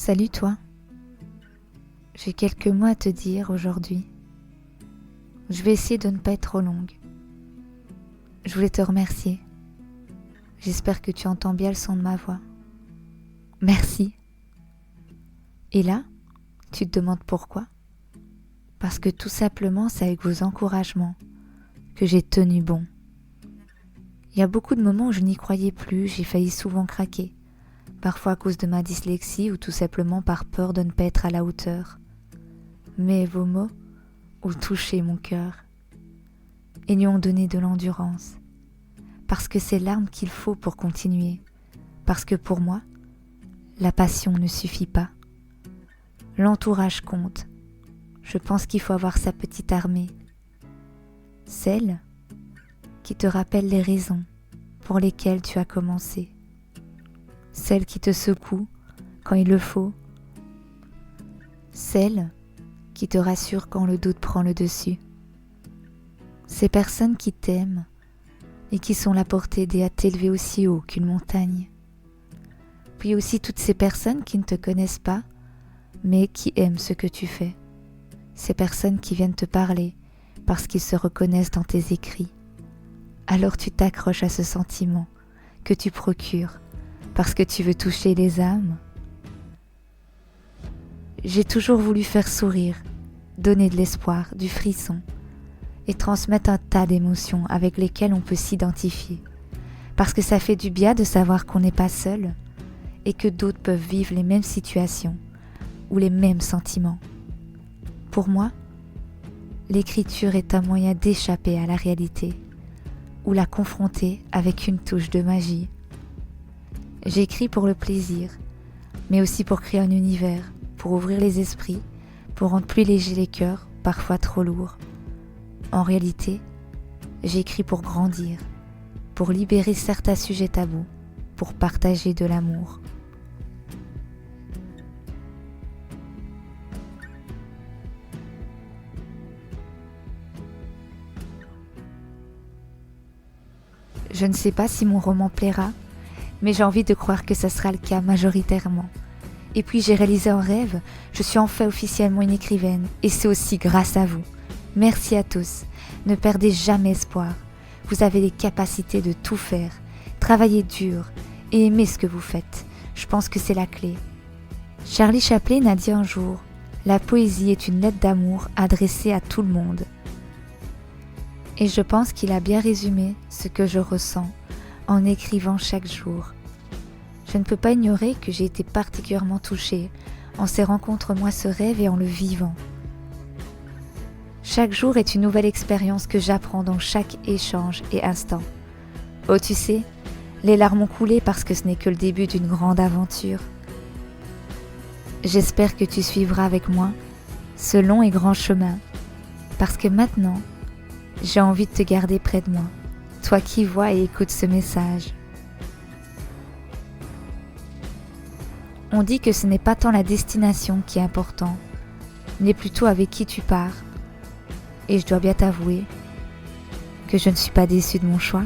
Salut toi, j'ai quelques mots à te dire aujourd'hui. Je vais essayer de ne pas être trop longue. Je voulais te remercier. J'espère que tu entends bien le son de ma voix. Merci. Et là, tu te demandes pourquoi ? Parce que tout simplement, c'est avec vos encouragements que j'ai tenu bon. Il y a beaucoup de moments où je n'y croyais plus, j'ai failli souvent craquer. Parfois à cause de ma dyslexie ou tout simplement par peur de ne pas être à la hauteur. Mais vos mots ont touché mon cœur et lui ont donné de l'endurance. Parce que c'est l'arme qu'il faut pour continuer. Parce que pour moi, la passion ne suffit pas. L'entourage compte. Je pense qu'il faut avoir sa petite armée. Celle qui te rappelle les raisons pour lesquelles tu as commencé. Celle qui te secoue quand il le faut. Celle qui te rassure quand le doute prend le dessus. Ces personnes qui t'aiment et qui sont là pour t'aider à t'élever aussi haut qu'une montagne. Puis aussi toutes ces personnes qui ne te connaissent pas, mais qui aiment ce que tu fais. Ces personnes qui viennent te parler parce qu'ils se reconnaissent dans tes écrits. Alors tu t'accroches à ce sentiment que tu procures parce que tu veux toucher les âmes. J'ai toujours voulu faire sourire, donner de l'espoir, du frisson et transmettre un tas d'émotions avec lesquelles on peut s'identifier. Parce que ça fait du bien de savoir qu'on n'est pas seul et que d'autres peuvent vivre les mêmes situations ou les mêmes sentiments. Pour moi, l'écriture est un moyen d'échapper à la réalité ou la confronter avec une touche de magie. J'écris pour le plaisir, mais aussi pour créer un univers, pour ouvrir les esprits, pour rendre plus légers les cœurs, parfois trop lourds. En réalité, j'écris pour grandir, pour libérer certains sujets tabous, pour partager de l'amour. Je ne sais pas si mon roman plaira, mais j'ai envie de croire que ça sera le cas majoritairement. Et puis j'ai réalisé un rêve, je suis enfin officiellement une écrivaine, et c'est aussi grâce à vous. Merci à tous, ne perdez jamais espoir. Vous avez les capacités de tout faire, travaillez dur et aimez ce que vous faites. Je pense que c'est la clé. Charlie Chaplin a dit un jour, la poésie est une lettre d'amour adressée à tout le monde. Et je pense qu'il a bien résumé ce que je ressens en écrivant chaque jour. Je ne peux pas ignorer que j'ai été particulièrement touchée en serrant contre moi ce rêve et en le vivant. Chaque jour est une nouvelle expérience que j'apprends dans chaque échange et instant. Oh tu sais, les larmes ont coulé parce que ce n'est que le début d'une grande aventure. J'espère que tu suivras avec moi ce long et grand chemin, parce que maintenant, j'ai envie de te garder près de moi, toi qui vois et écoutes ce message. On dit que ce n'est pas tant la destination qui est important, mais plutôt avec qui tu pars. Et je dois bien t'avouer que je ne suis pas déçue de mon choix.